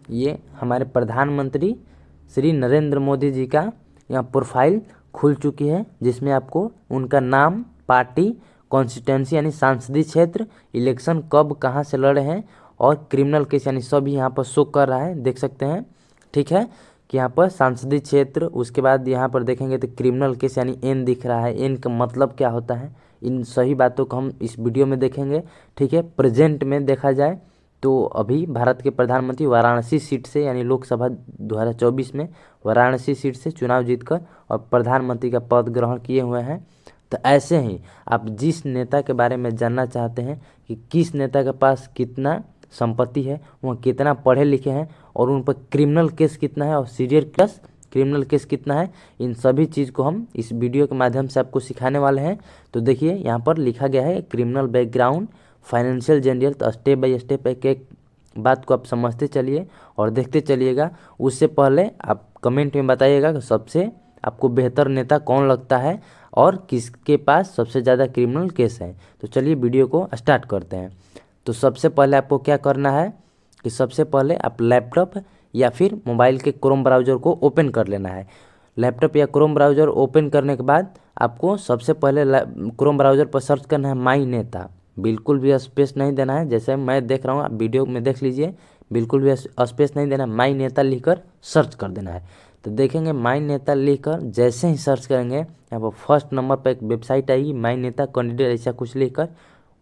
ये हमारे प्रधानमंत्री श्री नरेंद्र मोदी जी का यहाँ प्रोफाइल खुल चुकी है, जिसमें आपको उनका नाम, पार्टी, कॉन्स्टिट्यूंसी यानी सांसदीय क्षेत्र, इलेक्शन कब कहाँ से लड़े हैं और क्रिमिनल केस यानी सब यहाँ पर शो कर रहा है, देख सकते हैं। ठीक है कि यहाँ पर सांसदीय क्षेत्र, उसके बाद यहाँ पर देखेंगे तो क्रिमिनल केस यानी एन दिख रहा है। एन का मतलब क्या होता है, इन सही बातों को हम इस वीडियो में देखेंगे। ठीक है, प्रेजेंट में देखा जाए तो अभी भारत के प्रधानमंत्री वाराणसी सीट से यानी लोकसभा 2024 में वाराणसी सीट से चुनाव जीतकर और प्रधानमंत्री का पद ग्रहण किए हुए हैं। तो ऐसे ही आप जिस नेता के बारे में जानना चाहते हैं कि किस नेता के पास कितना संपत्ति है, वह कितना पढ़े लिखे हैं और उन पर क्रिमिनल केस कितना है और सीरियल केस क्रिमिनल केस कितना है, इन सभी चीज़ को हम इस वीडियो के माध्यम से आपको सिखाने वाले हैं। तो देखिए यहाँ पर लिखा गया है क्रिमिनल बैकग्राउंड, फाइनेंशियल जनरल। तो स्टेप बाय स्टेप एक एक बात को आप समझते चलिए और देखते चलिएगा। उससे पहले आप कमेंट में बताइएगा कि सबसे आपको बेहतर नेता कौन लगता है और किसके पास सबसे ज़्यादा क्रिमिनल केस है। तो चलिए वीडियो को स्टार्ट करते हैं। तो सबसे पहले आपको क्या करना है कि सबसे पहले आप लैपटॉप या फिर मोबाइल के क्रोम ब्राउज़र को ओपन कर लेना है। लैपटॉप या क्रोम ब्राउज़र ओपन करने के बाद आपको सबसे पहले क्रोम ब्राउज़र पर सर्च करना है माई नेता। बिल्कुल भी स्पेस नहीं देना है, जैसे मैं देख रहा हूँ, आप वीडियो में देख लीजिए, बिल्कुल भी स्पेस नहीं देना। माई नेता लिखकर सर्च कर देना है। तो देखेंगे माई नेता लिखकर जैसे ही सर्च करेंगे यहाँ पर फर्स्ट नंबर पर एक वेबसाइट आएगी, माई नेता कैंडिडेट ऐसा कुछ लिखकर,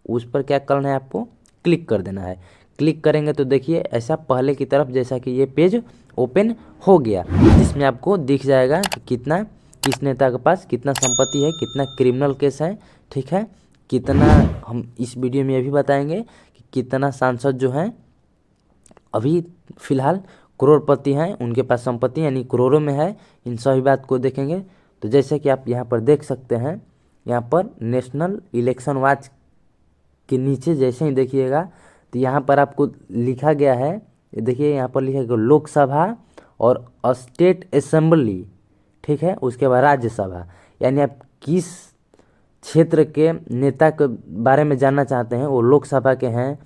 उस पर क्या करना है, आपको क्लिक कर देना है। क्लिक करेंगे तो देखिए ऐसा पहले की तरफ जैसा कि ये पेज ओपन हो गया, जिसमें आपको दिख जाएगा कि कितना किस नेता के पास कितना संपत्ति है, कितना क्रिमिनल केस है। ठीक है, कितना हम इस वीडियो में ये भी बताएंगे कि कितना सांसद जो हैं अभी फ़िलहाल करोड़पति हैं, उनके पास संपत्ति यानी करोड़ों में है। इन सभी बात को देखेंगे। तो जैसे कि आप यहाँ पर देख सकते हैं, यहाँ पर नेशनल इलेक्शन वॉच के नीचे जैसे ही देखिएगा तो यहाँ पर आपको लिखा गया है, देखिए यहाँ पर लिखा गया लोकसभा और स्टेट असेंबली। ठीक है, उसके बाद राज्यसभा, यानी आप किस क्षेत्र के नेता के बारे में जानना चाहते हैं, वो लोकसभा के हैं,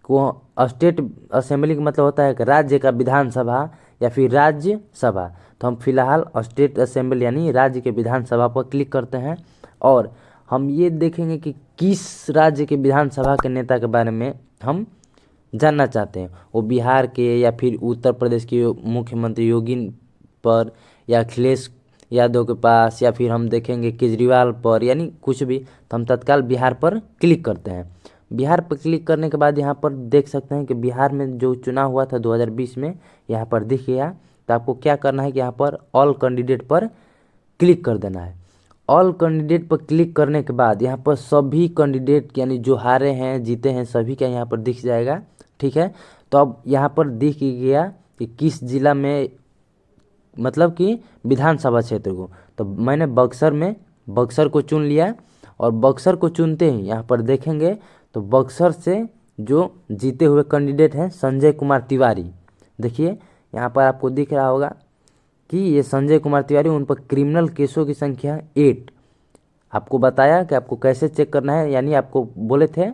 वो स्टेट असेंबली का मतलब होता है कि राज्य का विधानसभा या फिर राज्यसभा। तो हम फिलहाल स्टेट असेंबली यानी राज्य के विधानसभा पर क्लिक करते हैं और हम ये देखेंगे कि किस राज्य के विधानसभा के नेता के बारे में हम जानना चाहते हैं, वो बिहार के या फिर उत्तर प्रदेश के मुख्यमंत्री योगी पर या अखिलेश यादव के पास, या फिर हम देखेंगे केजरीवाल पर, यानी कुछ भी। तो हम तत्काल बिहार पर क्लिक करते हैं। बिहार पर क्लिक करने के बाद यहाँ पर देख सकते हैं कि बिहार में जो चुनाव हुआ था 2020 में, यहाँ पर दिख गया। तो आपको क्या करना है कि यहाँ पर ऑल कैंडिडेट पर क्लिक कर देना है। ऑल कैंडिडेट पर क्लिक करने के बाद यहाँ पर सभी कैंडिडेट यानी जो हारे हैं जीते हैं सभी का यहाँ पर दिख जाएगा। ठीक है, तो अब यहाँ पर दिख गया कि किस जिला में, मतलब कि विधानसभा क्षेत्र को। तो मैंने बक्सर को चुन लिया और बक्सर को चुनते ही यहाँ पर देखेंगे तो बक्सर से जो जीते हुए कैंडिडेट हैं संजय कुमार तिवारी, देखिए यहाँ पर आपको दिख रहा होगा कि ये संजय कुमार तिवारी, उन पर क्रिमिनल केसों की संख्या 8। आपको बताया कि आपको कैसे चेक करना है, यानी आपको बोले थे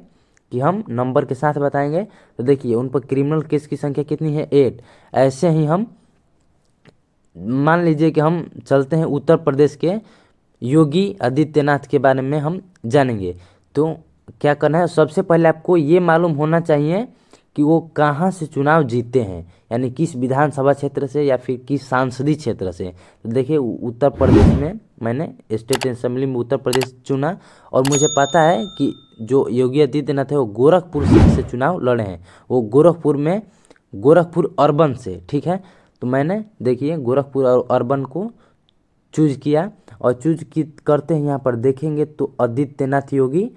कि हम नंबर के साथ बताएंगे। तो देखिए उन पर क्रिमिनल केस की संख्या कितनी है, 8। ऐसे ही हम मान लीजिए कि हम चलते हैं उत्तर प्रदेश के योगी आदित्यनाथ के बारे में हम जानेंगे। तो क्या करना है, सबसे पहले आपको ये मालूम होना चाहिए कि वो कहाँ से चुनाव जीते हैं, यानी किस विधानसभा क्षेत्र से या फिर किस सांसदीय क्षेत्र से। तो देखिए उत्तर प्रदेश में मैंने स्टेट असेंबली में उत्तर प्रदेश चुना और मुझे पता है कि जो योगी आदित्यनाथ है वो गोरखपुर सीट से चुनाव लड़े हैं, वो गोरखपुर अर्बन से। ठीक है, तो मैंने देखिए गोरखपुर और अर्बन को चूज किया और करते हैं यहाँ पर देखेंगे तो आदित्यनाथ योगी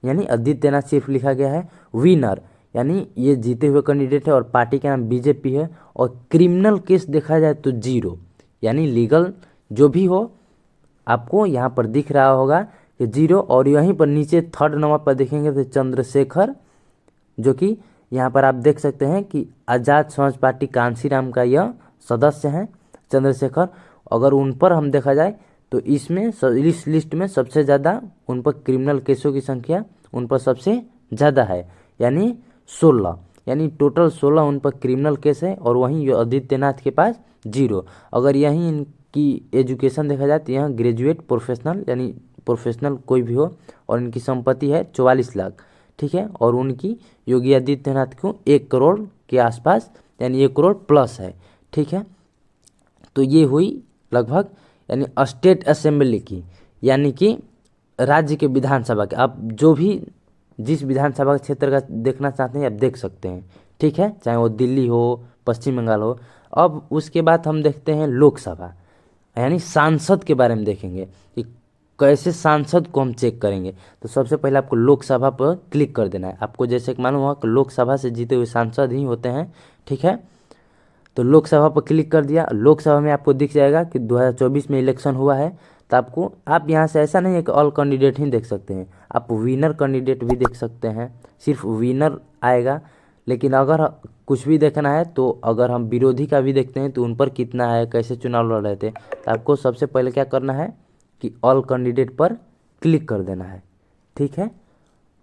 यानी आदित्यनाथ सिर्फ लिखा गया है विनर, यानी ये जीते हुए कैंडिडेट है और पार्टी का नाम बीजेपी है। और क्रिमिनल केस देखा जाए तो 0, यानी लीगल जो भी हो आपको यहाँ पर दिख रहा होगा कि 0। और यहीं पर नीचे थर्ड नंबर पर देखेंगे तो चंद्रशेखर, जो कि यहाँ पर आप देख सकते हैं कि आज़ाद समाज पार्टी कांसीराम का यह सदस्य हैं चंद्रशेखर। अगर उन पर हम देखा जाए तो इसमें इस लिस्ट में सबसे ज़्यादा उन पर क्रिमिनल केसों की संख्या उन पर सबसे ज़्यादा है, यानी 16। यानी टोटल 16 उन पर क्रिमिनल केस है, और वहीं आदित्यनाथ के पास 0। अगर यहीं इनकी एजुकेशन देखा जाए तो यहाँ ग्रेजुएट प्रोफेशनल यानी प्रोफेशनल कोई भी हो, और इनकी संपत्ति है 44 लाख, ठीक है। और उनकी योगी आदित्यनाथ को 1 करोड़ के आसपास यानी 1 करोड़ प्लस है, ठीक है। तो ये हुई लगभग यानी स्टेट असेंबली की, यानी कि राज्य के विधानसभा के। आप जो भी जिस विधानसभा क्षेत्र का देखना चाहते हैं आप देख सकते हैं, ठीक है, चाहे वो दिल्ली हो, पश्चिम बंगाल हो। अब उसके बाद हम देखते हैं लोकसभा, यानी सांसद के बारे में देखेंगे कि कैसे सांसद को हम चेक करेंगे। तो सबसे पहले आपको लोकसभा पर क्लिक कर देना है। आपको जैसे कि मालूम हुआ कि लोकसभा से जीते हुए सांसद ही होते हैं, ठीक है। तो लोकसभा पर क्लिक कर दिया। लोकसभा में आपको दिख जाएगा कि 2024 में इलेक्शन हुआ है। तो आप यहाँ से ऐसा नहीं है कि ऑल कैंडिडेट ही देख सकते हैं, आप विनर कैंडिडेट भी देख सकते हैं, सिर्फ विनर आएगा। लेकिन अगर कुछ भी देखना है तो अगर हम विरोधी का भी देखते हैं तो उन पर कितना है, कैसे चुनाव लड़ रहे थे, तो आपको सबसे पहले क्या करना है कि ऑल कैंडिडेट पर क्लिक कर देना है, ठीक है।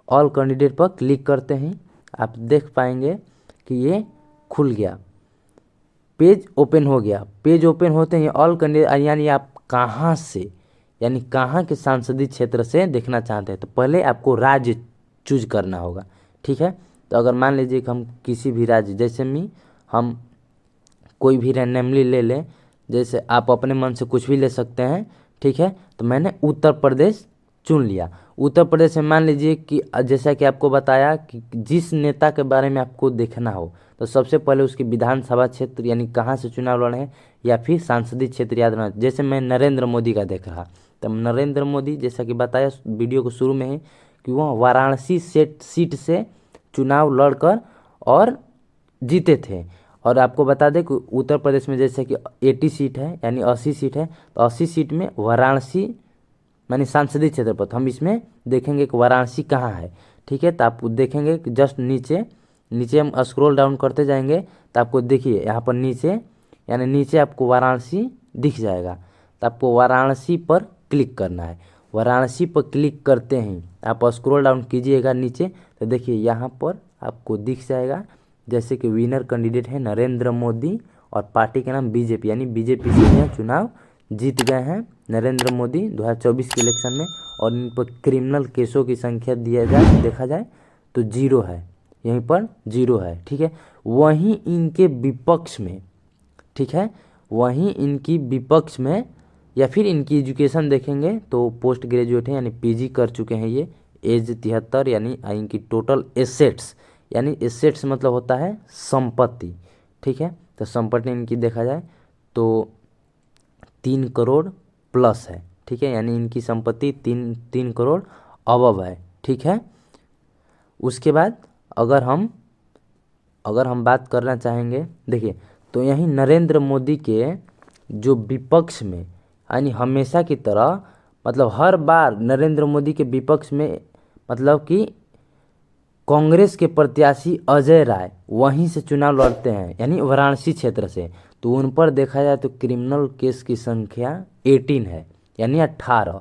ऑल कैंडिडेट पर क्लिक करते ही आप देख पाएंगे कि ये खुल गया, पेज ओपन हो गया। पेज ओपन होते ही ऑल कैंडिडेट यानी आप कहाँ से यानी कहाँ के संसदीय क्षेत्र से देखना चाहते हैं, तो पहले आपको राज्य चूज करना होगा, ठीक है। तो अगर मान लीजिए कि हम किसी भी राज्य, जैसे हम कोई भी रैंडमली ले लें, जैसे आप अपने मन से कुछ भी ले सकते हैं, ठीक है। तो मैंने उत्तर प्रदेश चुन लिया। उत्तर प्रदेश में मान लीजिए कि जैसा कि आपको बताया कि जिस नेता के बारे में आपको देखना हो तो सबसे पहले उसकी विधानसभा क्षेत्र यानी कहाँ से चुनाव लड़े हैं या फिर सांसदीय क्षेत्र याद रखना। जैसे मैं नरेंद्र मोदी का देख रहा, तो नरेंद्र मोदी जैसा कि बताया वीडियो को शुरू में ही कि वह वाराणसी सीट से चुनाव लड़कर और जीते थे। और आपको बता दें कि उत्तर प्रदेश में जैसे कि 80 सीट है यानी 80 सीट है, तो 80 सीट में वाराणसी यानी सांसदीय क्षेत्र पर, तो हम इसमें देखेंगे कि वाराणसी कहाँ है, ठीक है। तो आप देखेंगे कि जस्ट नीचे हम स्क्रॉल डाउन करते जाएंगे तो आपको देखिए यहाँ पर नीचे आपको वाराणसी दिख जाएगा। तो आपको वाराणसी पर क्लिक करना है। वाराणसी पर क्लिक करते ही आप स्क्रॉल डाउन कीजिएगा नीचे, तो देखिए यहाँ पर आपको दिख जाएगा जैसे कि विनर कैंडिडेट है नरेंद्र मोदी और पार्टी का नाम बीजेपी, यानी बीजेपी से यह चुनाव जीत गए हैं नरेंद्र मोदी 2024 के इलेक्शन में। और इन पर क्रिमिनल केसों की संख्या देखा जाए तो 0 है, यहीं पर 0 है, ठीक है। वहीं इनके विपक्ष में, ठीक है, वहीं इनकी विपक्ष में या फिर इनकी एजुकेशन देखेंगे तो पोस्ट ग्रेजुएट है यानी पीजी कर चुके हैं ये, एज 73, यानी इनकी टोटल एसेट्स यानी एसेट्स मतलब होता है संपत्ति, ठीक है। तो संपत्ति इनकी देखा जाए तो 3 करोड़ प्लस है, ठीक है, यानी इनकी संपत्ति 3 करोड़ अबव है, ठीक है। उसके बाद अगर हम बात करना चाहेंगे, देखिए तो यहीं नरेंद्र मोदी के जो विपक्ष में यानी हमेशा की तरह मतलब हर बार नरेंद्र मोदी के विपक्ष में मतलब कि कांग्रेस के प्रत्याशी अजय राय वहीं से चुनाव लड़ते हैं यानी वाराणसी क्षेत्र से। तो उन पर देखा जाए तो क्रिमिनल केस की संख्या 18 है यानी 18,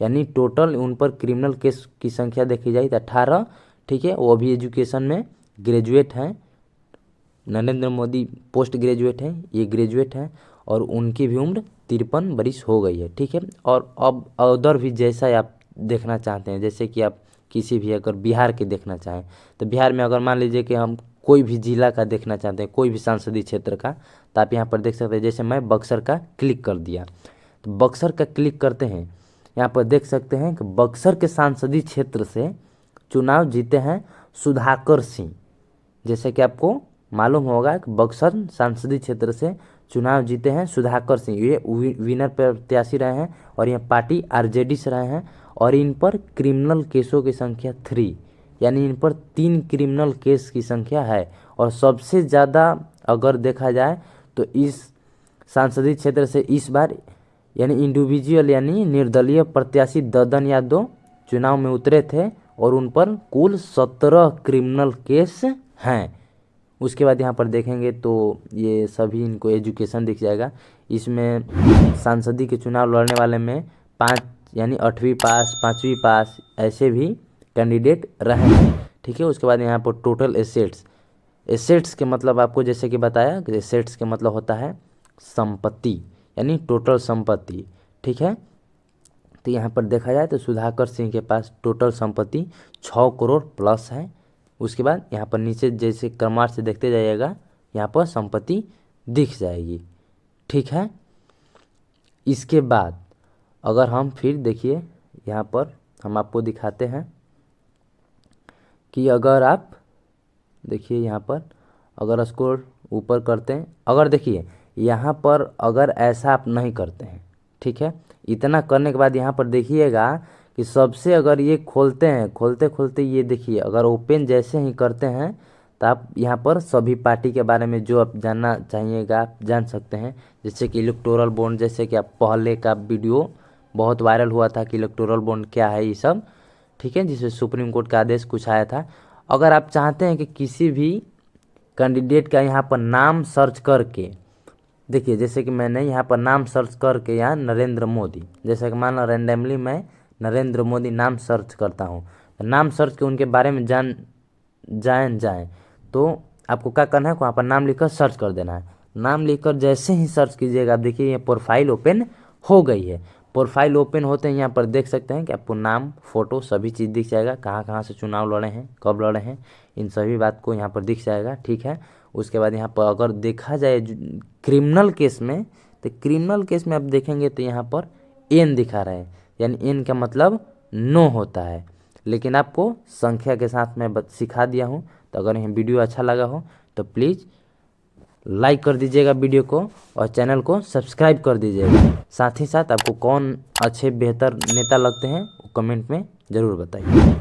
यानी टोटल उन पर क्रिमिनल केस की संख्या देखी जाए तो 18, ठीक है। वो भी एजुकेशन में ग्रेजुएट हैं, नरेंद्र मोदी पोस्ट ग्रेजुएट हैं, ये ग्रेजुएट हैं और उनकी भी उम्र 53 वर्ष हो गई है, ठीक है। और अब अदर भी जैसा आप देखना चाहते हैं, जैसे कि आप किसी भी अगर बिहार के देखना चाहें तो बिहार में अगर मान लीजिए कि हम कोई भी जिला का देखना चाहते हैं, कोई भी संसदीय क्षेत्र का, तो आप यहाँ पर देख सकते हैं। जैसे मैं बक्सर का क्लिक कर दिया, तो बक्सर का क्लिक करते हैं, यहाँ पर देख सकते हैं कि बक्सर के संसदीय क्षेत्र से चुनाव जीते हैं सुधाकर सिंह। जैसे कि आपको मालूम होगा कि बक्सर संसदीय क्षेत्र से चुनाव जीते हैं सुधाकर सिंह, ये विनर प्रत्याशी रहे हैं और ये पार्टी आरजेडी से रहे हैं। और इन पर क्रिमिनल केसों की संख्या 3, यानी इन पर 3 क्रिमिनल केस की संख्या है। और सबसे ज़्यादा अगर देखा जाए तो इस संसदीय क्षेत्र से इस बार यानी इंडिविजुअल यानी निर्दलीय प्रत्याशी ददन यादव चुनाव में उतरे थे और उन पर कुल 17 क्रिमिनल केस हैं। उसके बाद यहाँ पर देखेंगे तो ये सभी इनको एजुकेशन दिख जाएगा। इसमें सांसदीय के चुनाव लड़ने वाले में 5 यानी 8वीं पास, 5वीं पास ऐसे भी कैंडिडेट रहे हैं, ठीक है। उसके बाद यहाँ पर टोटल एसेट्स एसेट्स के मतलब आपको जैसे कि बताया कि एसेट्स के मतलब होता है संपत्ति, यानी टोटल संपत्ति, ठीक है। तो यहाँ पर देखा जाए तो सुधाकर सिंह के पास टोटल संपत्ति 6 करोड़ प्लस है। उसके बाद यहाँ पर नीचे जैसे क्रमवार से देखते जाइएगा यहाँ पर संपत्ति दिख जाएगी, ठीक है। इसके बाद अगर हम फिर देखिए यहाँ पर हम आपको दिखाते हैं कि अगर आप देखिए यहाँ पर अगर स्क्रॉल ऊपर करते हैं, अगर देखिए यहाँ पर अगर ऐसा आप नहीं करते हैं, ठीक है, इतना करने के बाद यहाँ पर देखिएगा कि सबसे अगर ये खोलते हैं, खोलते खोलते ये देखिए अगर ओपन जैसे ही करते हैं तो आप यहाँ पर सभी पार्टी के बारे में जो आप जानना चाहिएगा आप जान सकते हैं। जैसे कि इलेक्टोरल बॉन्ड, जैसे कि आप पहले का वीडियो बहुत वायरल हुआ था कि इलेक्टोरल बॉन्ड क्या है ये सब, ठीक है, जिसमें सुप्रीम कोर्ट का आदेश कुछ आया था। अगर आप चाहते हैं कि किसी भी कैंडिडेट का यहाँ पर नाम सर्च करके देखिए, जैसे कि मैंने यहाँ पर नाम सर्च करके यहाँ नरेंद्र मोदी, जैसे कि मान लो रैंडमली मैं नरेंद्र मोदी नाम सर्च करता हूँ, नाम सर्च के उनके बारे में जाएं तो आपको क्या करना है, वहाँ पर नाम लिखकर सर्च कर देना है। नाम लिखकर जैसे ही सर्च कीजिएगा आप देखिए ये प्रोफाइल ओपन हो गई है। प्रोफाइल ओपन होते हैं यहाँ पर देख सकते हैं कि आपको नाम, फोटो सभी चीज़ दिख जाएगा, कहाँ कहाँ से चुनाव लड़े हैं, कब लड़े हैं, इन सभी बात को यहाँ पर दिख जाएगा, ठीक है। उसके बाद यहाँ पर अगर देखा जाए क्रिमिनल केस में, तो क्रिमिनल केस में आप देखेंगे तो यहाँ पर एन दिखा रहा है, यानी एन का मतलब नो होता है, लेकिन आपको संख्या के साथ मैं सिखा दिया हूँ। तो अगर यह वीडियो अच्छा लगा हो तो प्लीज़ लाइक कर दीजिएगा वीडियो को और चैनल को सब्सक्राइब कर दीजिएगा। साथ ही साथ आपको कौन अच्छे बेहतर नेता लगते हैं वो कमेंट में ज़रूर बताइए।